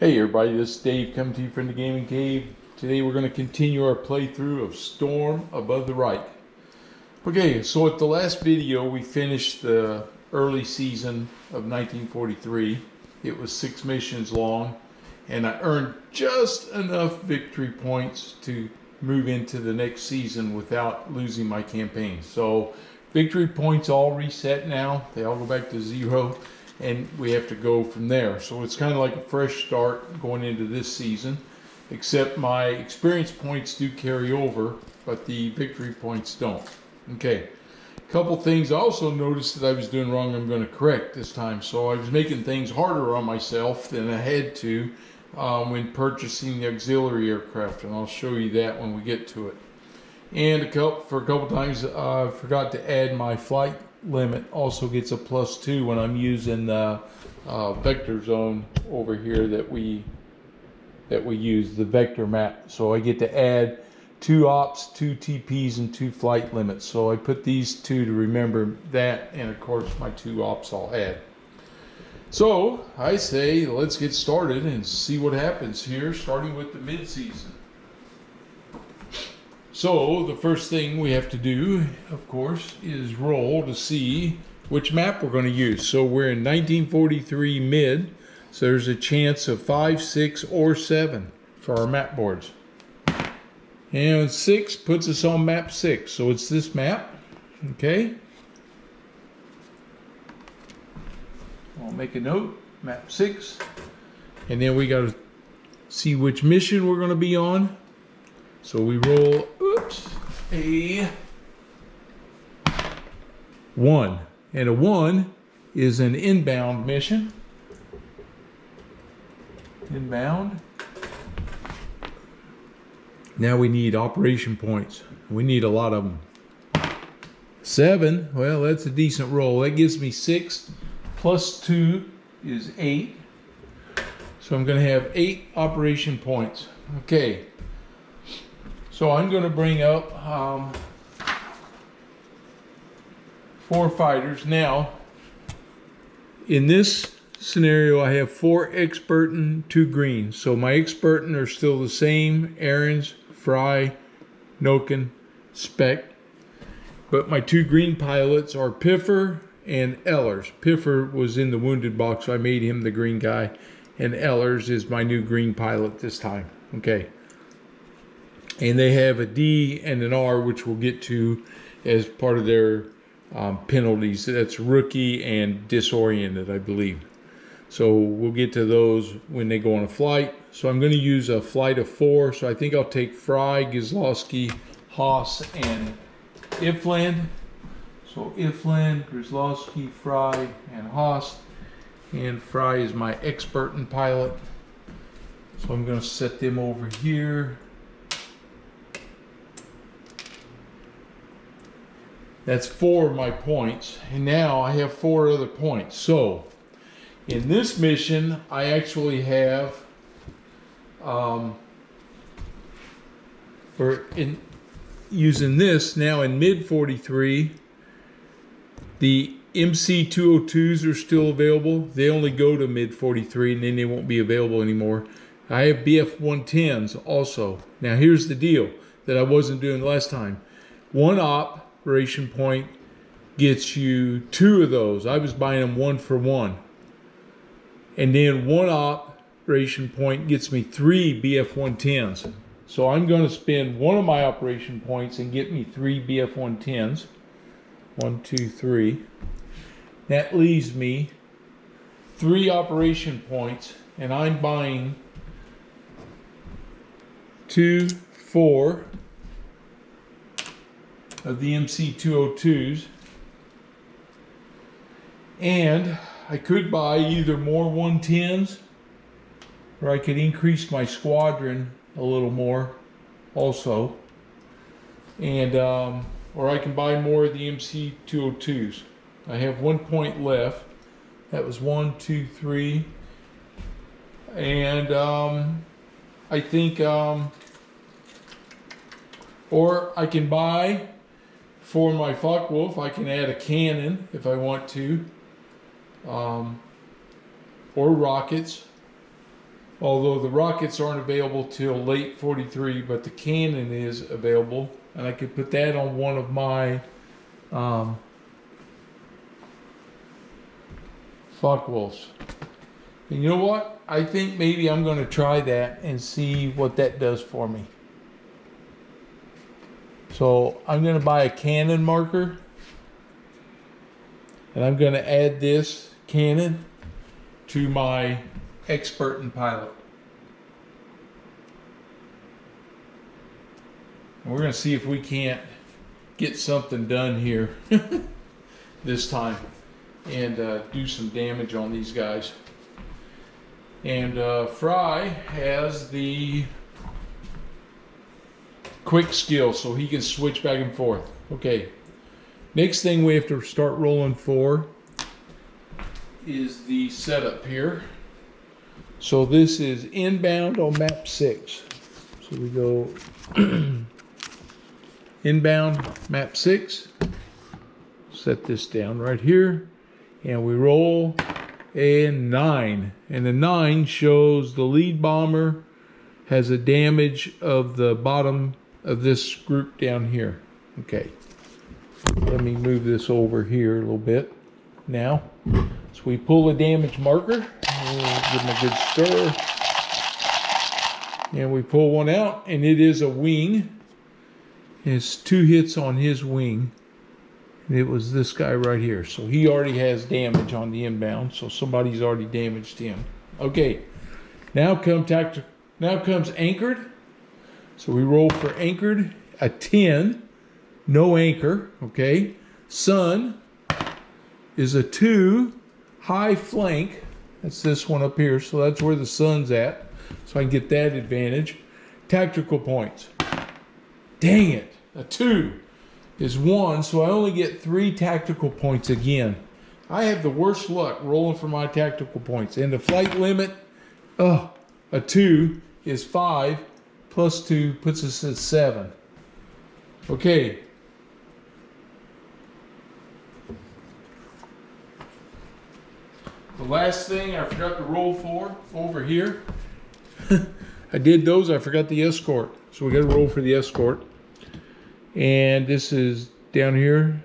Hey everybody, this is Dave coming to you from the Gaming Cave. Today we're going to continue our playthrough of Storm Above the Reich. Okay, so at the last video we finished the early season of 1943. It was 6 missions long and I earned just enough victory points to move into the next season without losing my campaign. So victory points all reset now, they all go back to 0. And we have to go from there. So it's kind of like a fresh start going into this season, except my experience points do carry over, but the victory points don't. Okay, a couple things I also noticed that I was doing wrong I'm going to correct this time. So I was making things harder on myself than I had to when purchasing the auxiliary aircraft, and I'll show you that when we get to it. And for a couple times I forgot to add my flight limit also gets a +2 when I'm using the vector zone over here that we use, the vector map. So I get to add 2 ops, 2 TPs, and 2 flight limits. So I put these 2 to remember that, and of course my 2 ops I'll add. So I say let's get started and see what happens here, starting with the mid-season. So the first thing we have to do, of course, is roll to see which map we're going to use. So we're in 1943 mid, so there's a chance of 5, 6, or 7 for our map boards. And 6 puts us on map 6, so it's this map. Okay. I'll make a note, map 6. And then we got to see which mission we're going to be on. So we roll, a 1. And a 1 is an inbound mission. Inbound. Now we need operation points. We need a lot of them. 7, well, that's a decent roll. That gives me 6 plus 2 is 8. So I'm going to have 8 operation points. Okay. So I'm going to bring up 4 fighters. Now, in this scenario, I have 4 expert and 2 green. So my expert are still the same: Ahrens, Fry, Noken, Speck. But my 2 green pilots are Piffer and Ellers. Piffer was in the wounded box, so I made him the green guy. And Ellers is my new green pilot this time. Okay. And they have a D and an R, which we'll get to as part of their penalties. That's rookie and disoriented, I believe. So we'll get to those when they go on a flight. So I'm going to use a flight of 4. So I think I'll take Fry, Gizlowski, Haas, and Ifland. So Ifland, Gizlowski, Fry, and Haas. And Fry is my expert and pilot. So I'm going to set them over here. That's 4 of my points, and now I have 4 other points. So in this mission I actually have using this now in mid 43, the MC202s are still available. They only go to mid 43 and then they won't be available anymore. I have BF110s also. Now here's the deal that I wasn't doing last time. 1 operation point gets you 2 of those. I was buying them 1 for 1. And then 1 operation point gets me 3 BF110s. So I'm going to spend 1 of my operation points and get me 3 BF110s. 1, 2, 3. That leaves me 3 operation points, and I'm buying 2, 4 of the MC202s, and I could buy either more 110s or I could increase my squadron a little more also, and or I can buy more of the MC202s. I have 1 point left. That was 1, 2, 3, and I think or I can buy, for my Focke-Wulf, I can add a cannon if I want to, or rockets, Although the rockets aren't available till late 43, but the cannon is available. And I could put that on one of my Focke-Wulfs. And you know what? I think maybe I'm going to try that and see what that does for me. So I'm going to buy a cannon marker. And I'm going to add this cannon to my expert and pilot. And we're going to see if we can't get something done here this time and do some damage on these guys. And Fry has the quick skill, so he can switch back and forth. Okay, next thing we have to start rolling for is the setup here. So this is inbound on map 6. So we go inbound map 6. Set this down right here, and we roll a 9. And the 9 shows the lead bomber has a damage of the bottom of this group down here. Okay, let me move this over here a little bit now. So we pull a damage marker, we'll give him a good stir, and we pull one out, and it is a wing. It's 2 hits on his wing. It was this guy right here, so he already has damage on the inbound, so somebody's already damaged him. Okay, now comes anchored. So we roll for anchored, a 10, no anchor. Okay, sun is a 2, high flank. That's this one up here, so that's where the sun's at, so I can get that advantage. Tactical points. Dang it, a 2 is 1, so I only get 3 tactical points again. I have the worst luck rolling for my tactical points. And the flight limit, a 2 is 5, plus 2 puts us at 7. Okay. The last thing I forgot to roll for over here. I did those, I forgot the escort. So we got to roll for the escort. And this is down here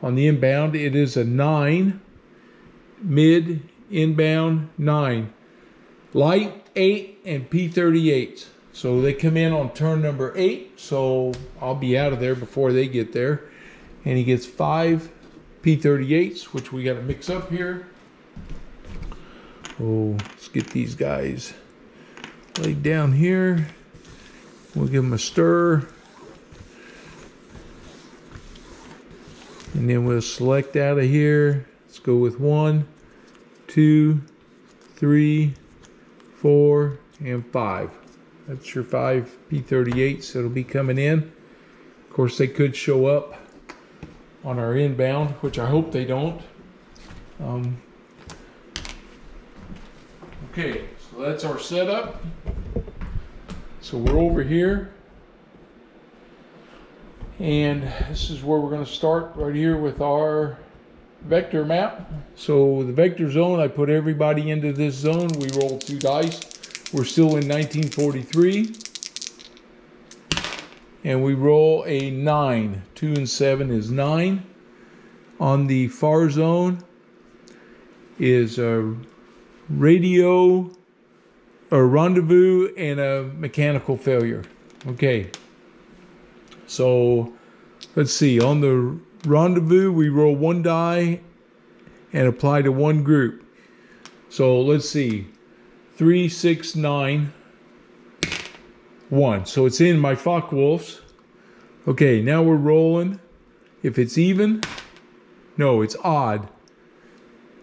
on the inbound. It is a 9, mid, inbound, 9. Light, 8, and P38. So they come in on turn number 8. So I'll be out of there before they get there. And he gets 5 P38s, which we got to mix up here. Oh, let's get these guys laid down here. We'll give them a stir. And then we'll select out of here. Let's go with 1, 2, 3, 4, and 5. That's your 5 P38s that'll be coming in. Of course, they could show up on our inbound, which I hope they don't. Okay, so that's our setup. So we're over here. And this is where we're going to start right here with our vector map. So the vector zone, I put everybody into this zone. We roll 2 dice. We're still in 1943. And we roll a 9. 2 and 7 is 9. On the far zone is a radio, a rendezvous, and a mechanical failure. Okay. So let's see, on the rendezvous, we roll 1 die and apply to 1 group. So let's see, 3, 6, 9, 1. So it's in my Focke-Wulfs. Okay, now we're rolling. If it's even, no, it's odd.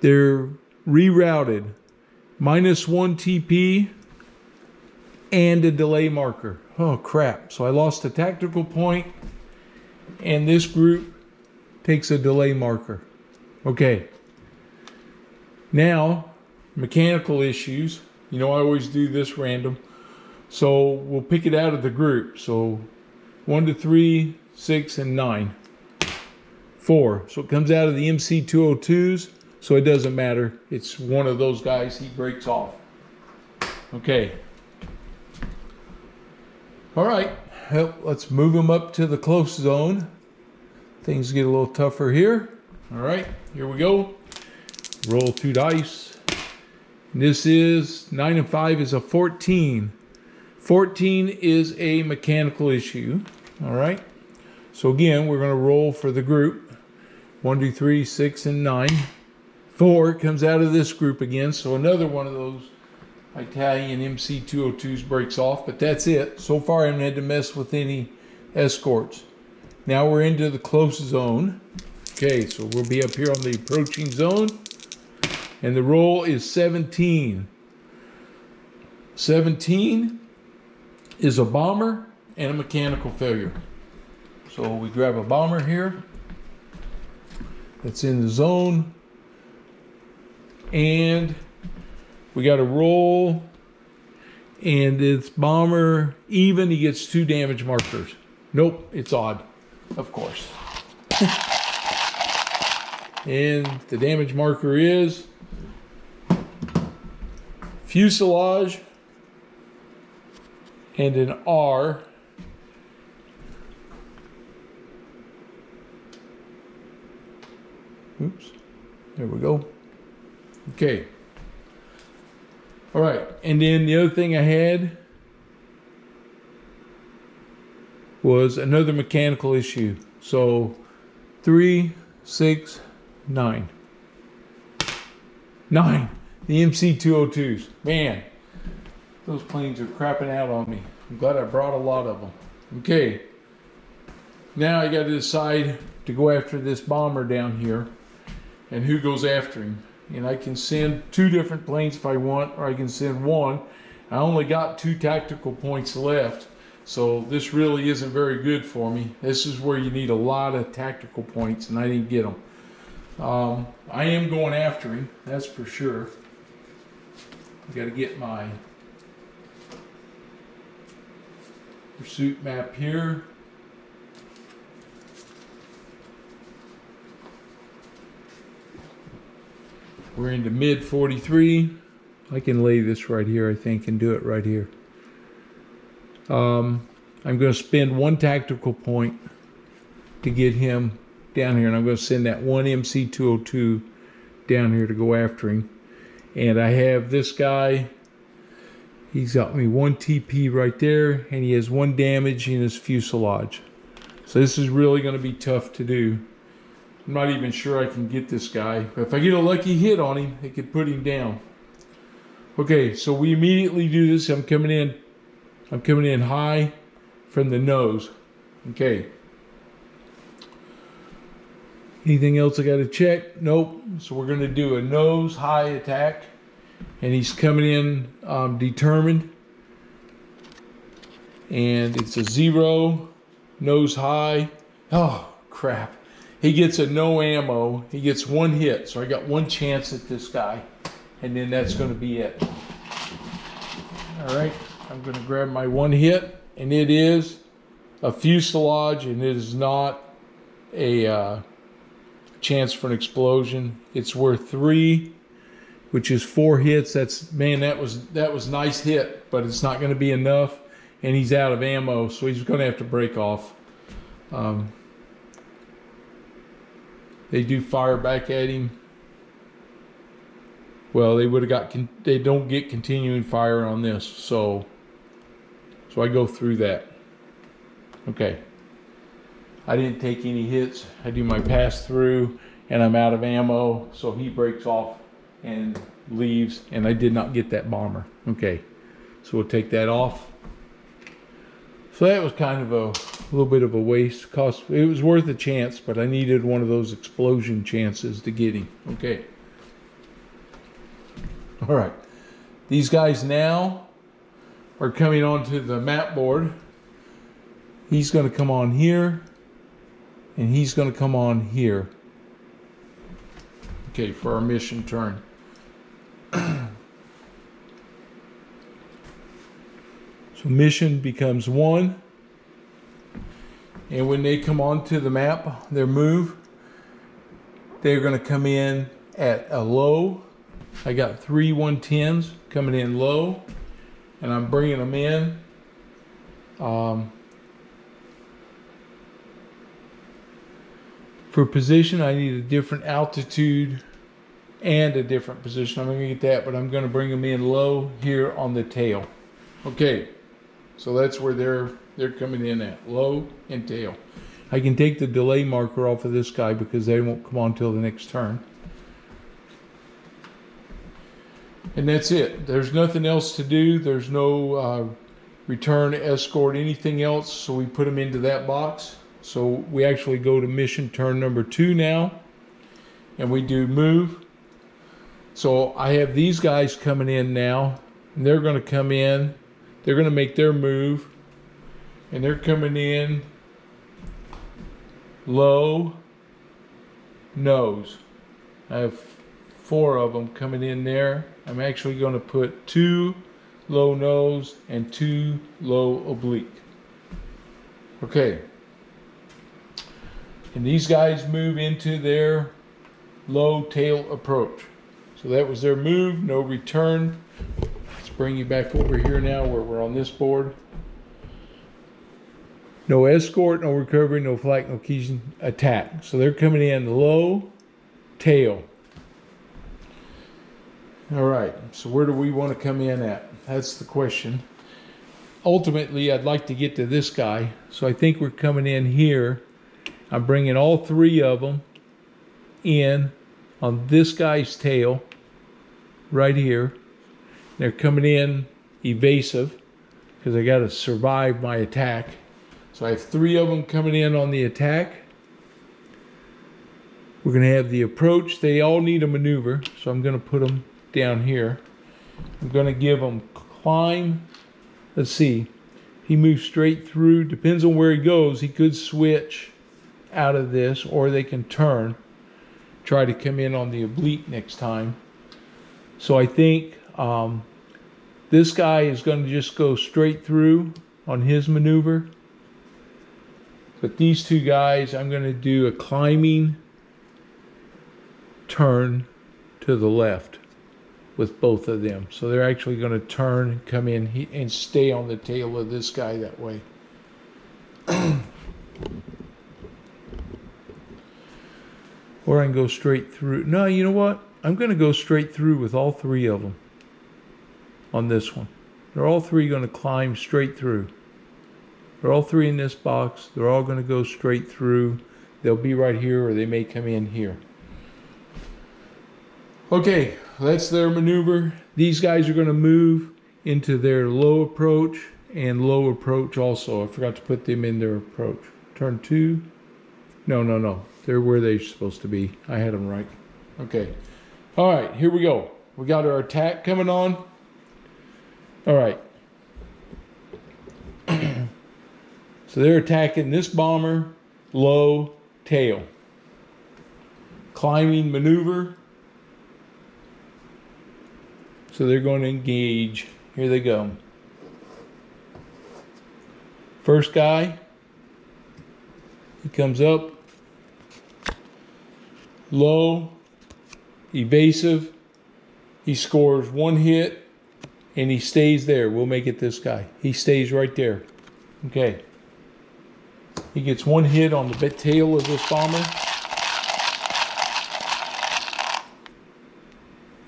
They're rerouted. -1 TP and a delay marker. Oh crap, so I lost a tactical point and this group takes a delay marker. Okay, now mechanical issues. You know I always do this random, so we'll pick it out of the group. So 1 to 3, 6, and 9. 4, so it comes out of the MC202s, so it doesn't matter. It's one of those guys, he breaks off. Okay. All right. Well, let's move them up to the close zone. Things get a little tougher here. All right. Here we go. Roll 2 dice. This is 9 and 5 is a 14. 14 is a mechanical issue. All right. So again, we're going to roll for the group. 1, 2, 3, 6, and 9. 4 comes out of this group again. So another one of those Italian MC202s breaks off, but that's it. So far, I haven't had to mess with any escorts. Now we're into the close zone. Okay, so we'll be up here on the approaching zone. And the roll is 17. 17 is a bomber and a mechanical failure. So we grab a bomber here that's in the zone. And we got a roll. And it's bomber even. He gets 2 damage markers. Nope, it's odd. Of course. And the damage marker is fuselage and an R. Oops. There we go. Okay. All right. And then the other thing I had was another mechanical issue. So 3, 6, 9. 9. The MC202s. Man, those planes are crapping out on me. I'm glad I brought a lot of them. Okay. Now I got to decide to go after this bomber down here and who goes after him. And I can send 2 different planes if I want, or I can send 1. I only got 2 tactical points left, so this really isn't very good for me. This is where you need a lot of tactical points, and I didn't get them. I am going after him, that's for sure. I got to get my pursuit map here. We're into mid 43. I can lay this right here, I think, and do it right here. I'm going to spend 1 tactical point to get him down here, and I'm going to send that 1 MC202 down here to go after him. And I have this guy. He's got me 1 TP right there, and he has 1 damage in his fuselage. So this is really going to be tough to do. I'm not even sure I can get this guy. But if I get a lucky hit on him, it could put him down. Okay, so we immediately do this. I'm coming in high from the nose. Okay. Anything else I got to check? Nope. So we're going to do a nose high attack. And he's coming in determined. And it's a 0. Nose high. Oh, crap. He gets a no ammo. He gets 1 hit. So I got 1 chance at this guy. And then that's going to be it. All right. I'm going to grab my 1 hit. And it is a fuselage. And it is not a chance for an explosion. It's worth 3, which is 4 hits. That's, man, that was nice hit. But it's not going to be enough. And he's out of ammo. So he's going to have to break off. They do fire back at him. Well, they would have got. They don't get continuing fire on this, so I go through that. Okay. I didn't take any hits. I do my pass through, and I'm out of ammo, so he breaks off and leaves, and I did not get that bomber. Okay, so we'll take that off. So that was kind of a little bit of a waste. It was worth a chance, but I needed one of those explosion chances to get him. Okay. All right. These guys now are coming onto the map board. He's going to come on here, and he's going to come on here. Okay, for our mission turn. So mission becomes 1. And when they come onto the map, their move, they're going to come in at a low. I got 3 110s coming in low. and I'm bringing them in. For position, I need a different altitude and a different position. I'm going to get that, but I'm going to bring them in low here on the tail. Okay, so that's where they're coming in at, low and tail. I can take the delay marker off of this guy because they won't come on until the next turn. And that's it. There's nothing else to do. There's no return, escort, anything else. So we put them into that box. So we actually go to mission turn number 2 now. And we do move. So I have these guys coming in now. And they're going to come in. They're going to make their move. And they're coming in low, nose. I have 4 of them coming in there. I'm actually going to put 2 low nose and 2 low oblique. Okay. And these guys move into their low tail approach. So that was their move, no return. Let's bring you back over here now where we're on this board. No escort, no recovery, no flight, no keys, attack. So they're coming in low, tail. All right, so where do we want to come in at? That's the question. Ultimately, I'd like to get to this guy. So I think we're coming in here. I'm bringing all 3 of them in on this guy's tail right here. They're coming in evasive because I got to survive my attack. So I have 3 of them coming in on the attack. We're going to have the approach. They all need a maneuver, so I'm going to put them down here. I'm going to give them climb. Let's see. He moves straight through. Depends on where he goes. He could switch out of this, or they can turn. Try to come in on the oblique next time. So I think this guy is going to just go straight through on his maneuver. But these 2 guys, I'm going to do a climbing turn to the left with both of them. So they're actually going to turn and come in and stay on the tail of this guy that way. Or I can go straight through. No, you know what? I'm going to go straight through with all 3 of them on this one. They're all 3 going to climb straight through. They're all 3 in this box. They're all going to go straight through. They'll be right here, or they may come in here. Okay, that's their maneuver. These guys are going to move into their low approach and low approach also. I forgot to put them in their approach. Turn 2. No. They're where they're supposed to be. I had them right. Okay. All right, here we go. We got our attack coming on. All right. So they're attacking this bomber, low, tail. Climbing maneuver. So they're going to engage. Here they go. First guy, he comes up, low, evasive. He scores 1 hit, and he stays there. We'll make it this guy. He stays right there. Okay. He gets 1 hit on the tail of this bomber.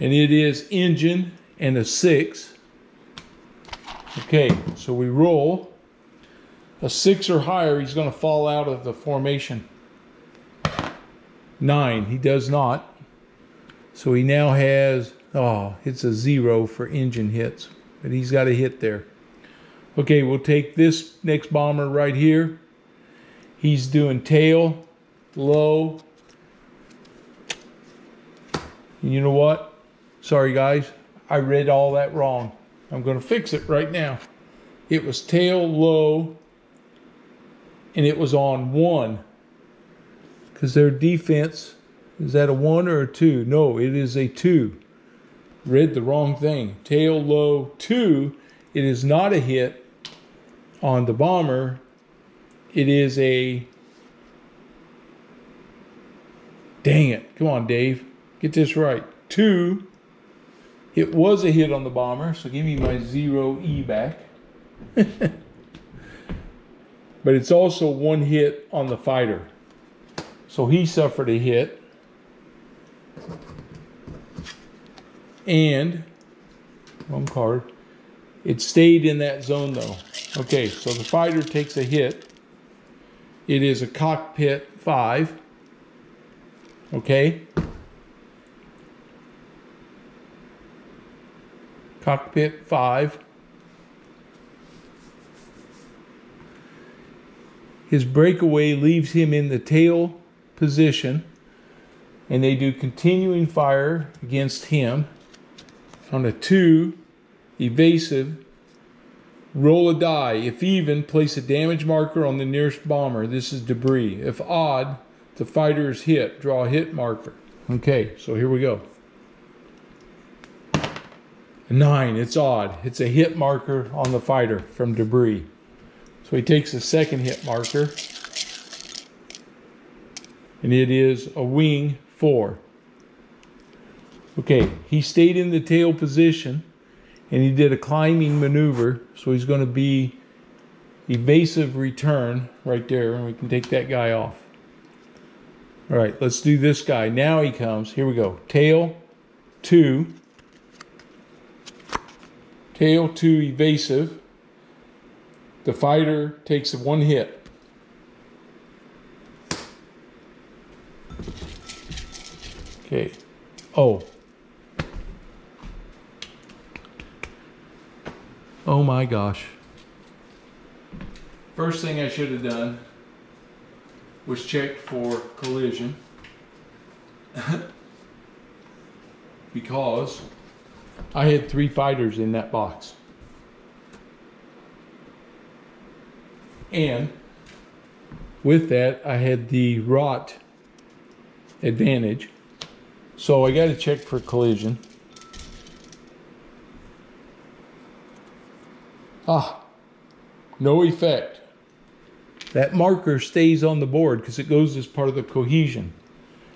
And it is engine and a 6. Okay, so we roll. A 6 or higher, he's going to fall out of the formation. 9, he does not. So he now has, it's a 0 for engine hits. But he's got a hit there. Okay, we'll take this next bomber right here. He's doing tail, low. And you know what? Sorry guys, I read all that wrong. I'm going to fix it right now. It was tail, low, and it was on 1. Because their defense, is that a 1 or a 2? No, it is a 2. Read the wrong thing. Tail, low, 2. It is not a hit on the bomber. It is a... Dang it. Come on, Dave. Get this right. 2. It was a hit on the bomber, so give me my 0E back. But it's also one hit on the fighter. So he suffered a hit. And, one card, it stayed in that zone though. Okay, so the fighter takes a hit. It is a cockpit 5. Okay. Cockpit 5. His breakaway leaves him in the tail position, and they do continuing fire against him. On a 2, evasive, roll a die. If even, place a damage marker on the nearest bomber. This is debris. If odd, the fighter is hit. Draw a hit marker. Okay, so here we go. 9, it's odd. It's a hit marker on the fighter from debris. So he takes a second hit marker, and it is a wing 4. Okay, he stayed in the tail position, and he did a climbing maneuver, so he's going to be evasive return right there, and we can take that guy off. All right, let's do this guy. Now he comes. Here we go. Tail 2. Tail 2 evasive. The fighter takes 1 hit. Okay. Oh. Oh my gosh. First thing I should have done was check for collision. Because I had 3 fighters in that box. And with that, I had the rot advantage. So I got to check for collision. Ah, no effect. That marker stays on the board because it goes as part of the cohesion.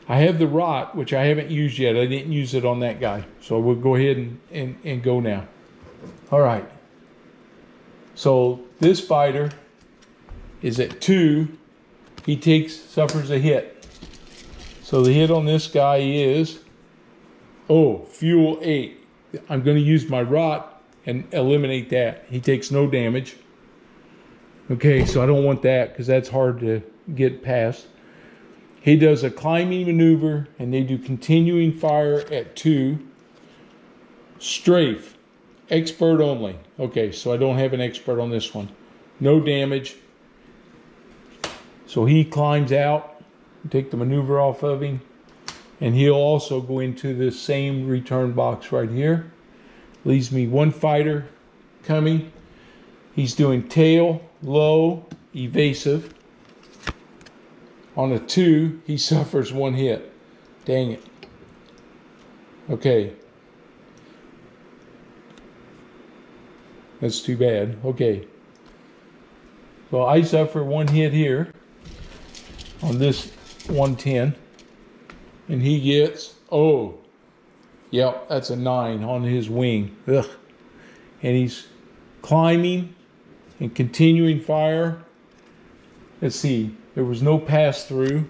I have the rot, which I haven't used yet. I didn't use it on that guy. So we'll go ahead and go now. All right. So this fighter is at 2. He suffers a hit. So the hit on this guy is, fuel 8. I'm going to use my rot and eliminate that. He takes no damage. Okay, so I don't want that because that's hard to get past. He does a climbing maneuver, and they do continuing fire at 2. Strafe. Expert only. Okay, so I don't have an expert on this one. No damage. So he climbs out, take the maneuver off of him, and he'll also go into this same return box right here. Leaves me 1 fighter coming. He's doing tail, low, evasive. On a 2, he suffers 1 hit. Dang it. Okay. That's too bad. Okay. So I suffer 1 hit here on this 110. And he gets, yep, that's a 9 on his wing. Ugh. And he's climbing and continuing fire. Let's see. There was no pass-through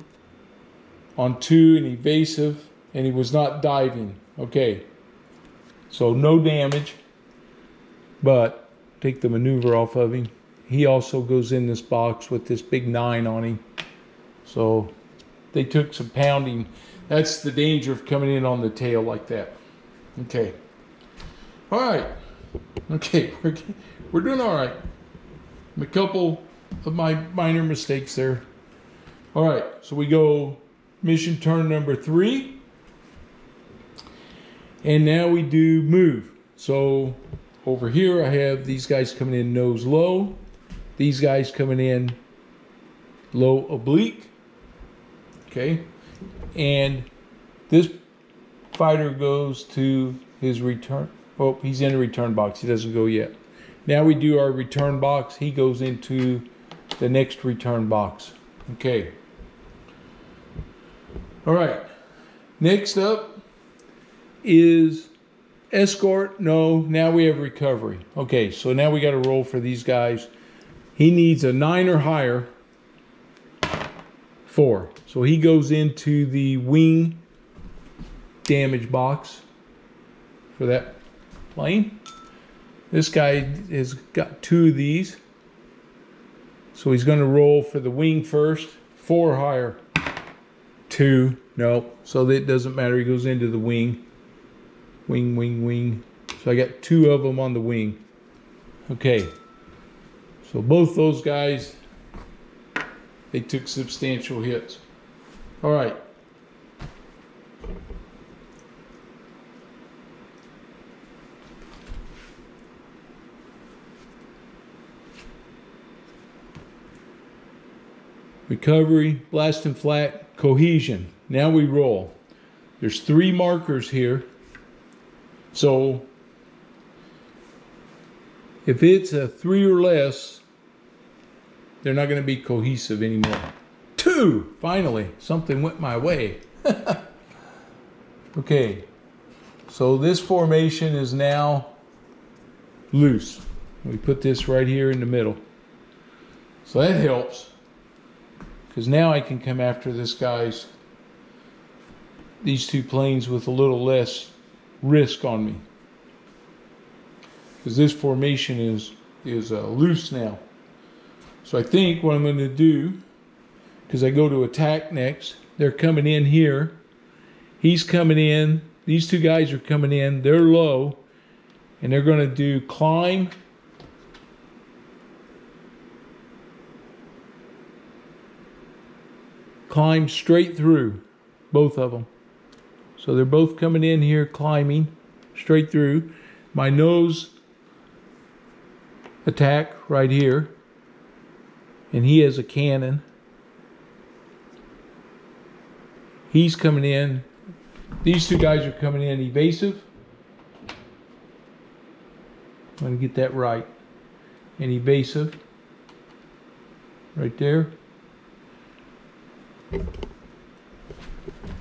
on 2 and evasive, and he was not diving. Okay. So no damage, but take the maneuver off of him. He also goes in this box with this big 9 on him. So they took some pounding. That's the danger of coming in on the tail like that. Okay. All right. Okay. We're doing all right. A couple of my minor mistakes there. All right. So we go mission turn number 3. And now we do move. So over here I have these guys coming in nose low. These guys coming in low oblique. Okay. And this fighter goes to his return. Oh, he's in a return box. He doesn't go yet. Now we do our return box. He goes into the next return box. Okay. All right. Next up is escort, no. Now we have recovery. Okay, so now we got to roll for these guys. He needs a 9 or higher. 4. So he goes into the wing damage box for that plane. This guy has got 2 of these. So he's going to roll for the wing first. 4 or higher. 2. No. So that doesn't matter. He goes into the wing. Wing, wing, wing. So I got 2 of them on the wing. Okay. So both those guys, they took substantial hits. All right. Recovery, blasting flat, cohesion. Now we roll. There's 3 markers here. So if it's a 3 or less, they're not going to be cohesive anymore. 2! Finally, something went my way. Okay, so this formation is now loose. We put this right here in the middle. So that helps, because now I can come after these 2 planes with a little less risk on me. Because this formation is loose now. So I think what I'm going to do, because I go to attack next, they're coming in here. He's coming in. These 2 guys are coming in. They're low. And they're going to do climb. Climb straight through. Both of them. So they're both coming in here climbing straight through. My nose attack right here. And he has a cannon. He's coming in. These 2 guys are coming in evasive. I'm going to get that right. And evasive. Right there.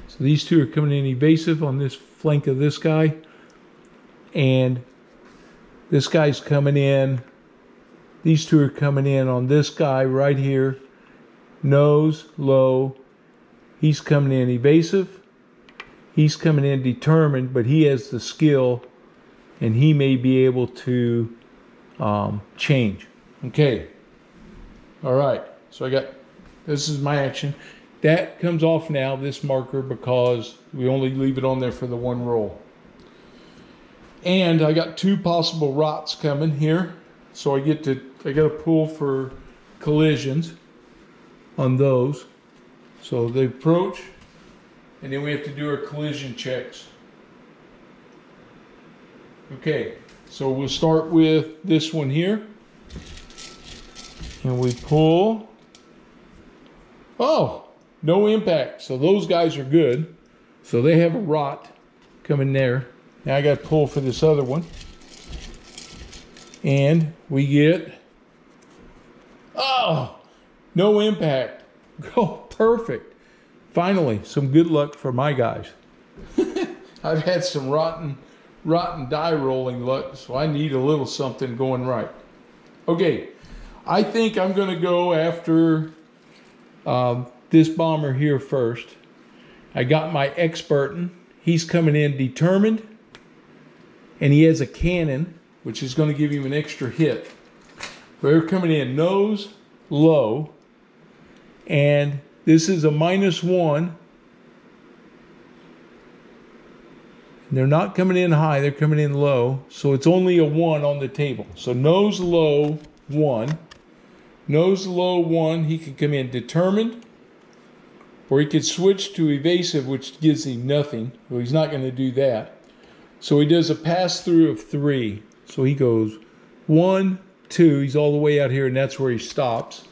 So these 2 are coming in evasive on this flank of this guy. And this guy's coming in. These 2 are coming in on this guy right here. Nose, low. He's coming in evasive. He's coming in determined, but he has the skill, and he may be able to change. Okay. All right. So this is my action. That comes off now, this marker, because we only leave it on there for the 1 roll. And I got 2 possible rots coming here. So I got to pull for collisions on those. So they approach, and then we have to do our collision checks. Okay, so we'll start with this one here. And we pull. Oh, no impact. So those guys are good. So they have a rot coming there. Now I got to pull for this other one. And we get, oh, no impact. Oh, perfect. Finally, some good luck for my guys. I've had some rotten die rolling luck, so I need a little something going right. Okay, I think I'm going to go after this bomber here first. I got my expertin. He's coming in determined, and he has a cannon, which is going to give him an extra hit. They're coming in nose, low, and this is a -1. They're not coming in high, they're coming in low, so it's only a 1 on the table. So nose, low, 1. Nose, low, 1. He can come in determined, or he could switch to evasive, which gives him nothing. Well, he's not going to do that. So he does a pass-through of 3. So he goes 1, 2. He's all the way out here, and that's where he stops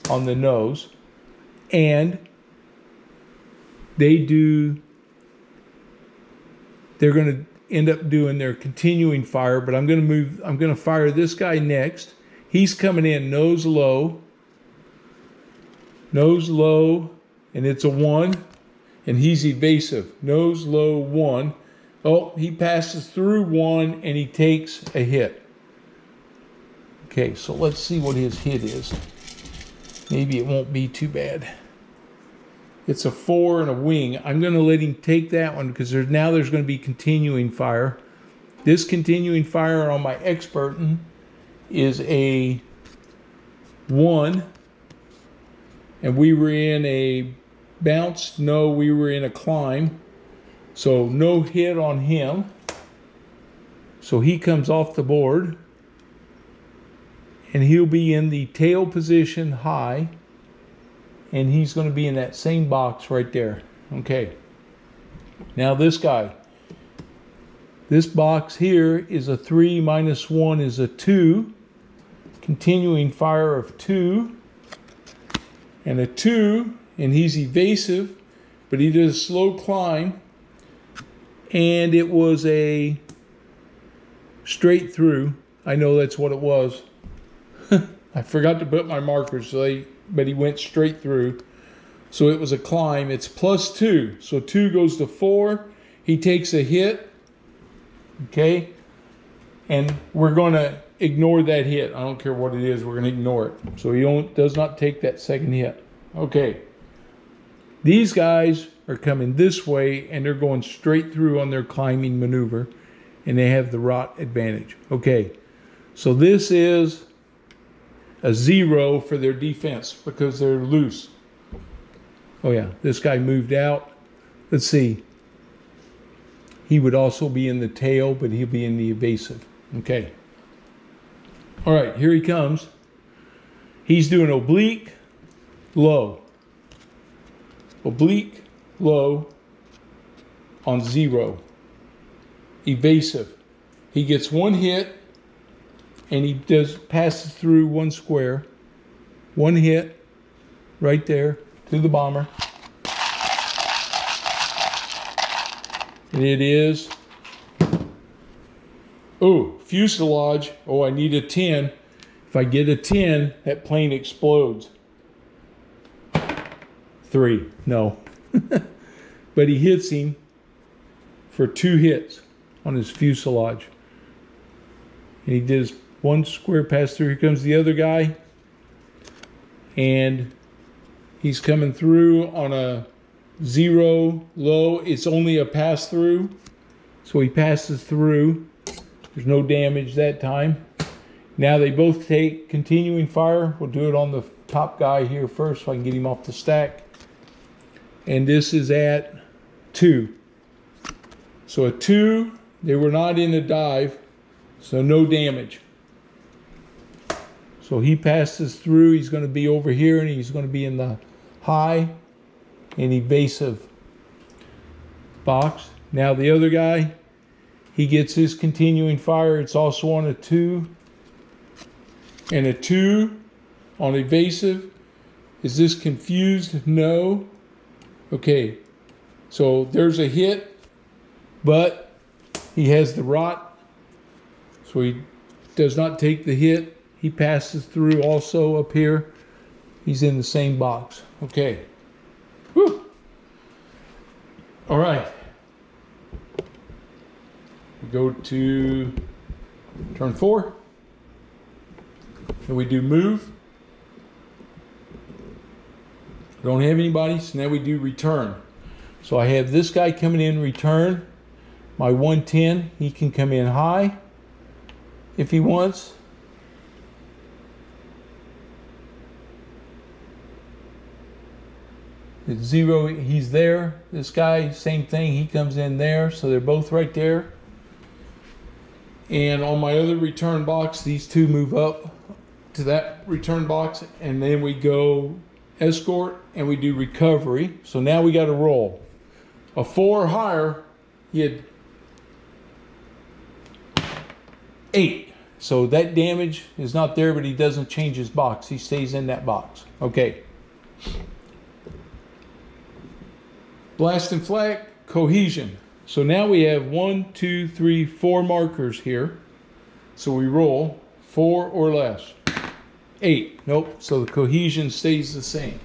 on the nose. And they're going to end up doing their continuing fire, but I'm going to fire this guy next. He's coming in nose, low, and it's a 1, and he's evasive. Nose, low, 1. Oh, he passes through one and he takes a hit. Okay, so let's see what his hit is. Maybe it won't be too bad. It's a 4 and a wing. I'm going to let him take that one because now there's going to be continuing fire. This continuing fire on my expert is a 1. And we were in a bounce. No, we were in a climb. So no hit on him. So he comes off the board. And he'll be in the tail position high. And he's going to be in that same box right there. Okay. Now this guy. This box here is a 3 minus 1 is a 2. Continuing fire of 2. And a 2. And he's evasive. But he did a slow climb. And it was a straight through. I know that's what it was. I forgot to put my markers, but he went straight through. So it was a climb. It's +2. So 2 goes to 4. He takes a hit. Okay. And we're going to ignore that hit. I don't care what it is. We're going to ignore it. So he does not take that second hit. Okay. These guys are coming this way and they're going straight through on their climbing maneuver. And they have the rot advantage. Okay. So this is a 0 for their defense because they're loose. Oh yeah, this guy moved out. Let's see. He would also be in the tail, but he'll be in the evasive. Okay. All right, here he comes. He's doing oblique, low. Oblique, low on 0. Evasive. He gets 1 hit. And he passes through 1 square. 1 hit right there to the bomber. And it is, oh, fuselage. Oh, I need a 10. If I get a 10, that plane explodes. 3, no. But he hits him for 2 hits on his fuselage. And he did his 1 square pass through. Here comes the other guy. And he's coming through on a 0 low. It's only a pass through. So he passes through. There's no damage that time. Now they both take continuing fire. We'll do it on the top guy here first so I can get him off the stack. And this is at 2. So a 2, they were not in a dive. So no damage. So he passes through. He's going to be over here and he's going to be in the high and evasive box. Now the other guy, he gets his continuing fire. It's also on a 2 and a 2 on evasive. Is this confused? No. Okay. So there's a hit, but he has the rot. So he does not take the hit. He passes through also up here. He's in the same box. Okay. Whew. All right. We go to turn 4. And we do move. Don't have anybody, so now we do return. So I have this guy coming in return. My 110, he can come in high if he wants. It's 0, he's there. This guy, same thing, he comes in there. So they're both right there. And on my other return box, these two move up to that return box. And then we go escort and we do recovery. So now we got to roll. A 4 or higher, he had 8. So that damage is not there, but he doesn't change his box. He stays in that box. Okay. Blast and flak, cohesion. So now we have 1, 2, 3, 4 markers here. So we roll 4 or less. 8. Nope. So the cohesion stays the same.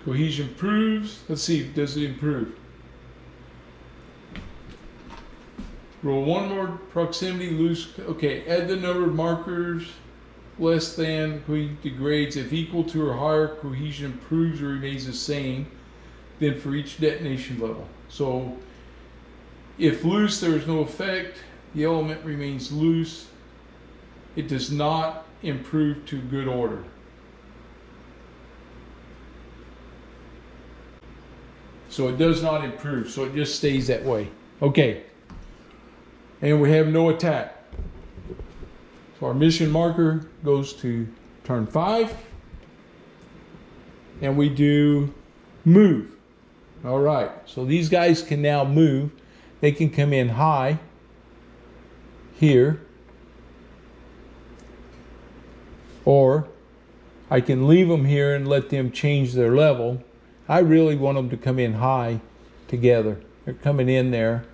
Cohesion proves. Let's see. Does it improve? Roll one more proximity loose. Okay, add the number of markers less than cohesion degrades. If equal to or higher, cohesion improves or remains the same than for each detonation level. So if loose, there is no effect. The element remains loose. It does not improve to good order. So it does not improve, so it just stays that way. Okay. And we have no attack. So our mission marker goes to turn 5. And we do move. All right. So these guys can now move. They can come in high here. Or I can leave them here and let them change their level. I really want them to come in high together. They're coming in there.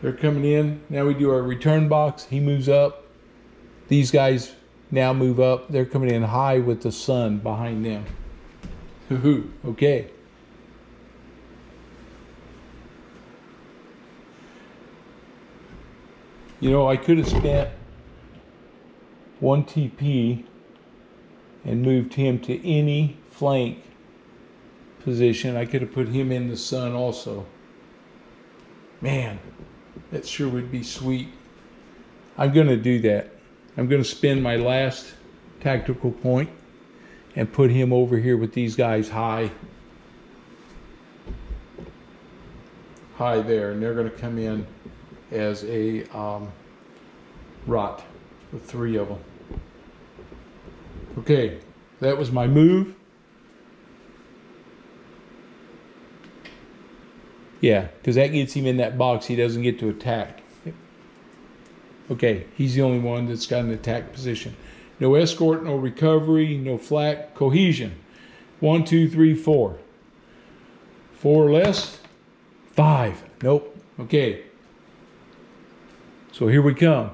They're coming in. Now we do our return box. He moves up. These guys now move up. They're coming in high with the sun behind them. Okay. You know, I could have spent 1 TP and moved him to any flank position. I could have put him in the sun also. Man, that sure would be sweet. I'm going to do that. I'm going to spend my last tactical point and put him over here with these guys high there, and they're going to come in as a rot with 3 of them. Okay, that was my move. Yeah, because that gets him in that box. He doesn't get to attack. Okay, he's the only one that's got an attack position. No escort, no recovery, no flak, cohesion. 1, 2, 3, 4. 4 or less. 5. Nope. Okay. So here we come.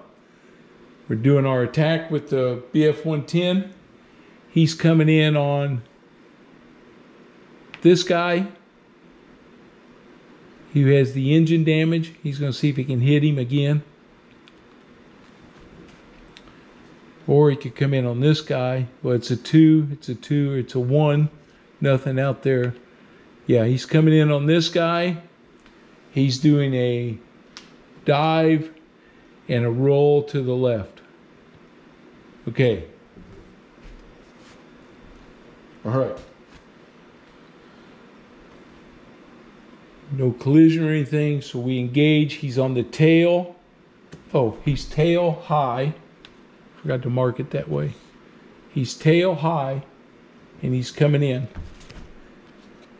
We're doing our attack with the BF-110. He's coming in on this guy. He has the engine damage. He's going to see if he can hit him again. Or he could come in on this guy. Well, it's a 2, it's a 2, it's a 1. Nothing out there. Yeah, he's coming in on this guy. He's doing a dive and a roll to the left. Okay. All right. No collision or anything, so we engage. He's on the tail. Oh, he's tail high. Forgot to mark it that way. He's tail high, and he's coming in.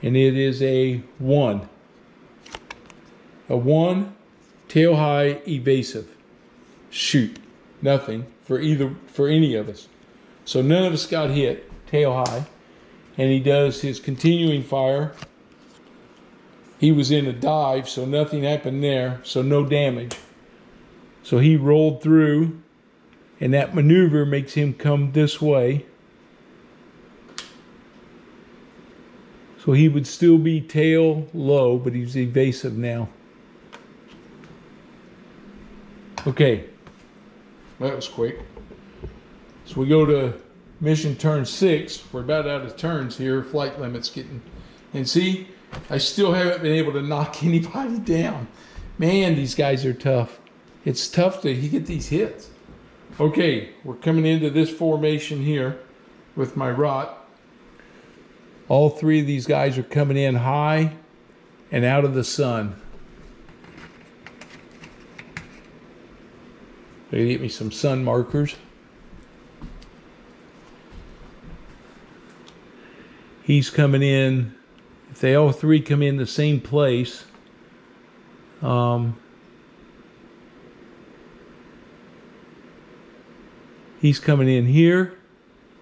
And it is a 1. A 1, tail high, evasive. Shoot. Nothing for any of us. So none of us got hit, tail high. And he does his continuing fire. He was in a dive, so nothing happened there, so no damage. So he rolled through, and that maneuver makes him come this way. So he would still be tail low, but he's evasive now. Okay, that was quick. So we go to mission turn 6. We're about out of turns here. Flight limit's getting... And see, I still haven't been able to knock anybody down. Man, these guys are tough. It's tough to get these hits. Okay, we're coming into this formation here with my rot. All 3 of these guys are coming in high and out of the sun. They get me some sun markers. He's coming in. If they all 3 come in the same place, he's coming in here,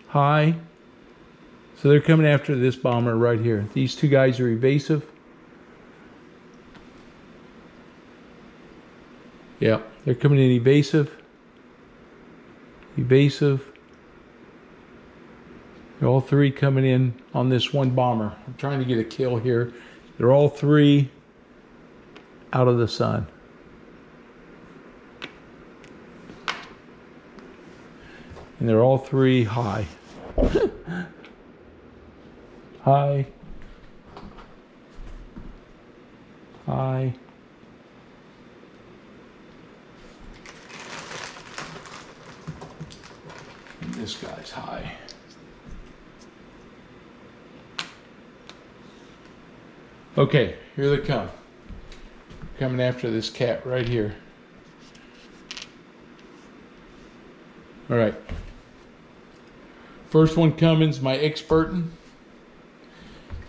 high. So they're coming after this bomber right here. These 2 guys are evasive. Yeah, they're coming in evasive. Evasive. All 3 coming in on this one bomber. I'm trying to get a kill here. They're all three out of the sun. And they're all three high. High. High. And this guy's high. Okay, here they come. Coming after this cat right here. All right. First one coming's my Expertin.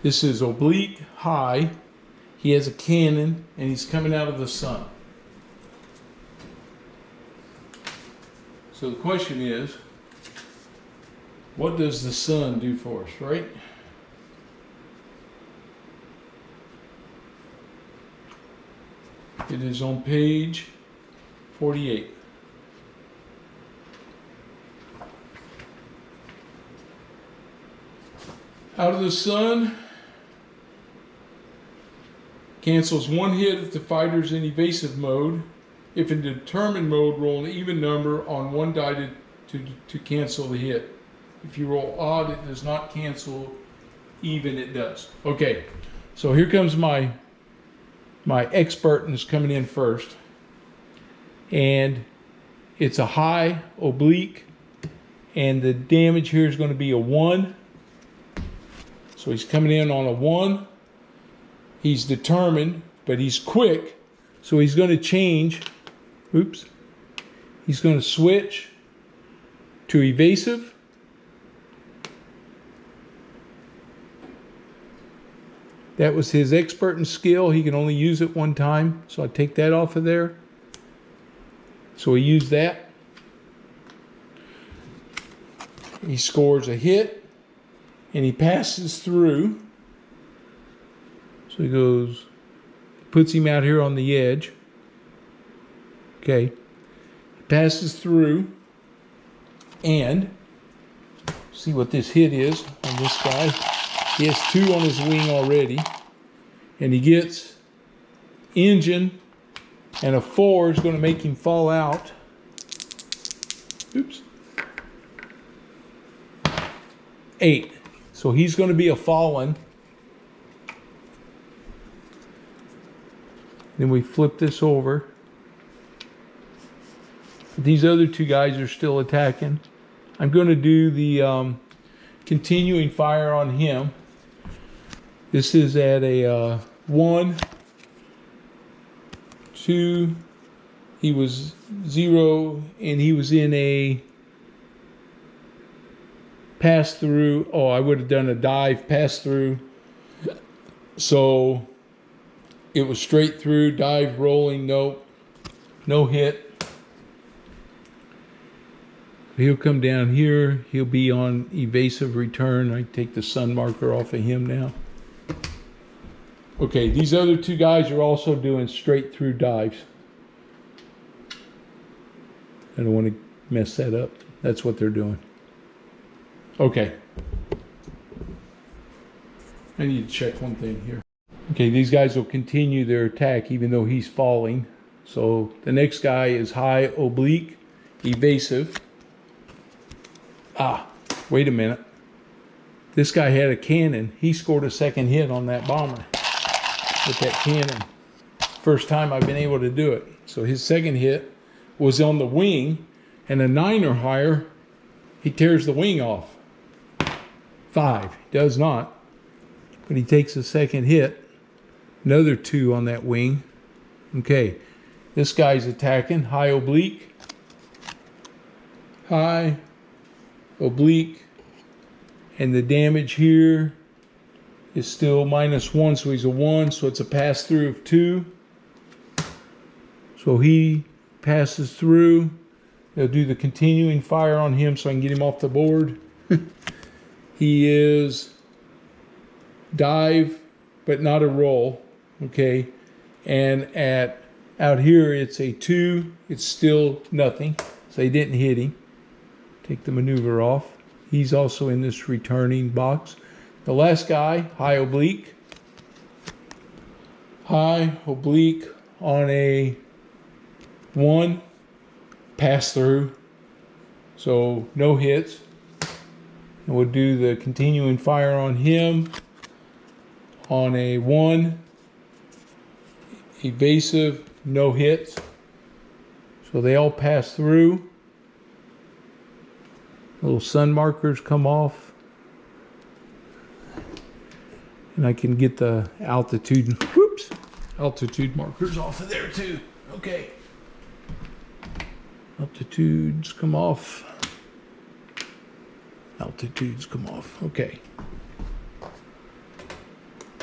This is oblique, high. He has a cannon, and he's coming out of the sun. So the question is, what does the sun do for us, right? It is on page 48. Out of the sun, cancels one hit if the fighter's in evasive mode. If in determined mode, roll an even number on one die to cancel the hit. If you roll odd, it does not cancel. Even, it does. Okay, so here comes my Expertin is coming in first. And it's a high, oblique, and the damage here is going to be a 1. So he's coming in on a 1. He's determined, but he's quick. So he's going to change. Oops. He's going to switch to evasive. That was his Expertin skill. He can only use it one time. So I take that off of there. So he used that. He scores a hit. And he passes through. So he goes, puts him out here on the edge. Okay. He passes through. And see what this hit is on this guy. He has 2 on his wing already. And he gets engine. And a 4 is going to make him fall out. Oops. 8. So he's going to be a fallen. Then we flip this over. These other 2 guys are still attacking. I'm going to do the continuing fire on him. This is at a 1, 2. He was 0, and he was in a pass through. Oh, I would have done a dive pass through. So it was straight through, dive, rolling, no hit. He'll come down here. He'll be on evasive return. I take the sun marker off of him now. Okay, these other 2 guys are also doing straight through dives. I don't want to mess that up. That's what they're doing. Okay. I need to check one thing here. Okay, these guys will continue their attack even though he's falling. So the next guy is high, oblique, evasive. Ah, wait a minute. This guy had a cannon. He scored a second hit on that bomber with that cannon. First time I've been able to do it. So his second hit was on the wing, and a 9 or higher, he tears the wing off. 5, he does not, but he takes a second hit. Another 2 on that wing. Okay, this guy's attacking, high, oblique, high, oblique, and the damage here is still -1, so he's a 1, so it's a pass through of 2. So he passes through. They'll do the continuing fire on him so I can get him off the board. He is dive, but not a roll. Okay, and out here it's a 2. It's still nothing, so they didn't hit him. Take the maneuver off. He's also in this returning box. The last guy, high, oblique, high, oblique on a 1, pass through. So no hits. And we'll do the continuing fire on him on a 1, evasive, no hits. So they all pass through. Little sun markers come off. And I can get the altitude markers off of there too. Okay. Altitudes come off. Altitudes come off. Okay.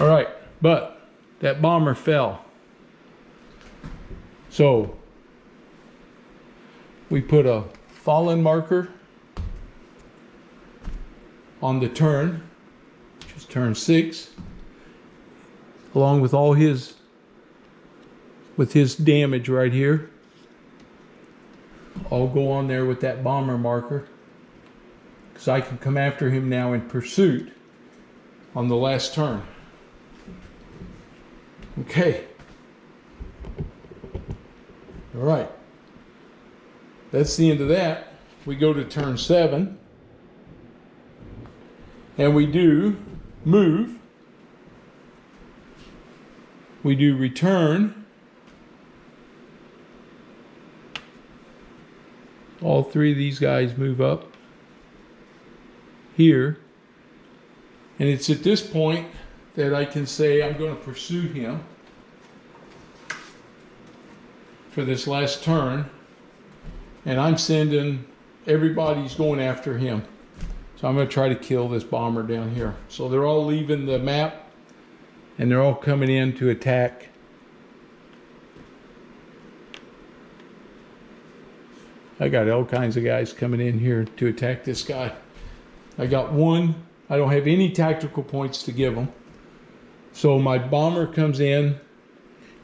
All right. But that bomber fell. So we put a fallen marker on the turn, which is turn 6, along with all his damage right here. I'll go on there with that bomber marker, because I can come after him now in pursuit on the last turn. Okay. All right. That's the end of that. We go to turn 7. And we do move. We do return. All 3 of these guys move up here. And it's at this point that I can say I'm going to pursue him for this last turn. And I'm sending, everybody's going after him. So I'm going to try to kill this bomber down here. So they're all leaving the map and they're all coming in to attack. I got all kinds of guys coming in here to attack this guy. I got 1. I don't have any tactical points to give him. So my bomber comes in.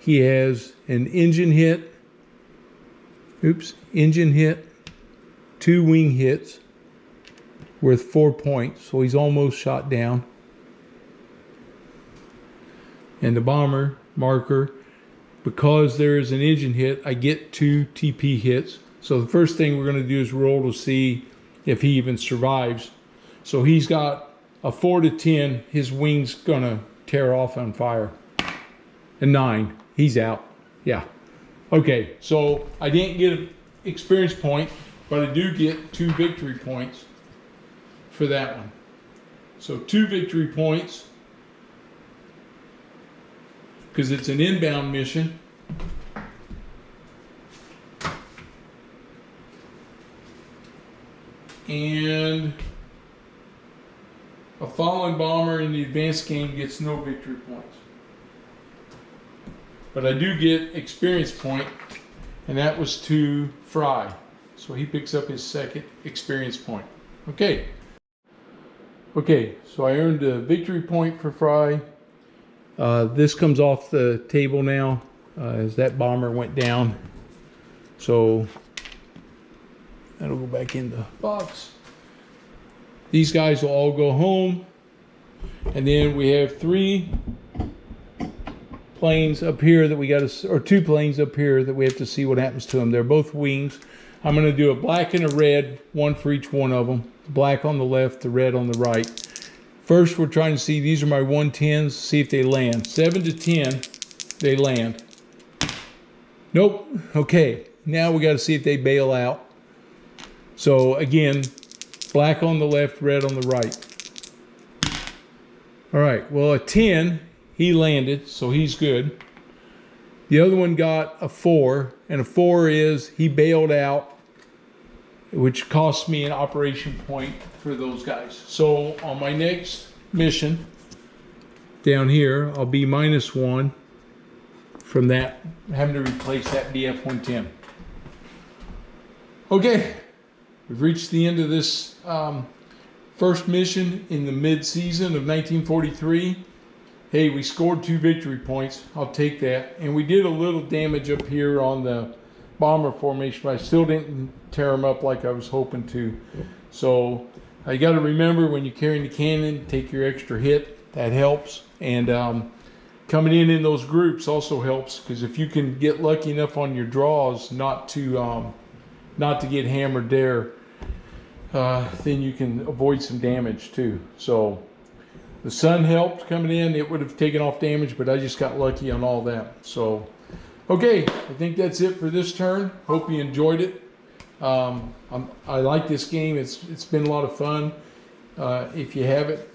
He has an engine hit. Engine hit. 2 wing hits. Worth 4 points, so he's almost shot down. And the bomber marker, because there is an engine hit, I get 2 TP hits. So the first thing we're going to do is roll to see if he even survives. So he's got a 4 to 10. His wing's going to tear off on fire. A 9. He's out. Yeah. Okay, so I didn't get an experience point, but I do get 2 victory points for that one. So 2 victory points, because it's an inbound mission. And a fallen bomber in the advanced game gets no victory points. But I do get experience point, and that was to Fry. So he picks up his 2nd experience point. Okay. Okay, so I earned a victory point for Fry. This comes off the table now as that bomber went down. So that'll go back in the box. These guys will all go home. And then we have 3 planes up here that we got to, or 2 planes up here that we have to see what happens to them. They're both wings. I'm going to do a black and a red, 1 for each one of them. The black on the left, the red on the right. First, we're trying to see, these are my 110s, see if they land. 7 to 10, they land. Nope. Okay, now we got to see if they bail out. So again, black on the left, red on the right. All right, well, a 10, he landed, so he's good. The other one got a 4, and a 4 is he bailed out, which cost me an operation point for those guys. So on my next mission down here, I'll be -1 from that, having to replace that BF-110. Okay, we've reached the end of this first mission in the mid-season of 1943. Hey, we scored 2 victory points. I'll take that. And we did a little damage up here on the bomber formation, but I still didn't tear them up like I was hoping to. So you got to remember, when you're carrying the cannon, take your extra hit. That helps. And coming in those groups also helps, because if you can get lucky enough on your draws not to get hammered there, then you can avoid some damage too. So the sun helped coming in. It would have taken off damage, but I just got lucky on all that. So okay, I think that's it for this turn. Hope you enjoyed it. I like this game. It's been a lot of fun. If you have it,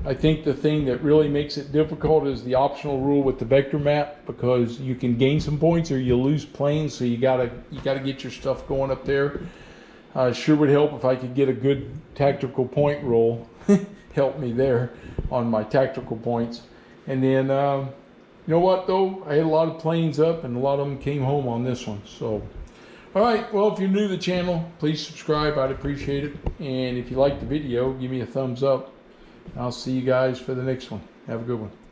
I think the thing that really makes it difficult is the optional rule with the vector map, because you can gain some points or you lose planes. So you gotta get your stuff going up there. Sure would help if I could get a good tactical point roll. Help me there on my tactical points. And then you know what though, I had a lot of planes up and a lot of them came home on this one. So all right, well, if you're new to the channel, please subscribe. I'd appreciate it. And if you like the video, give me a thumbs up. I'll see you guys for the next one. Have a good one.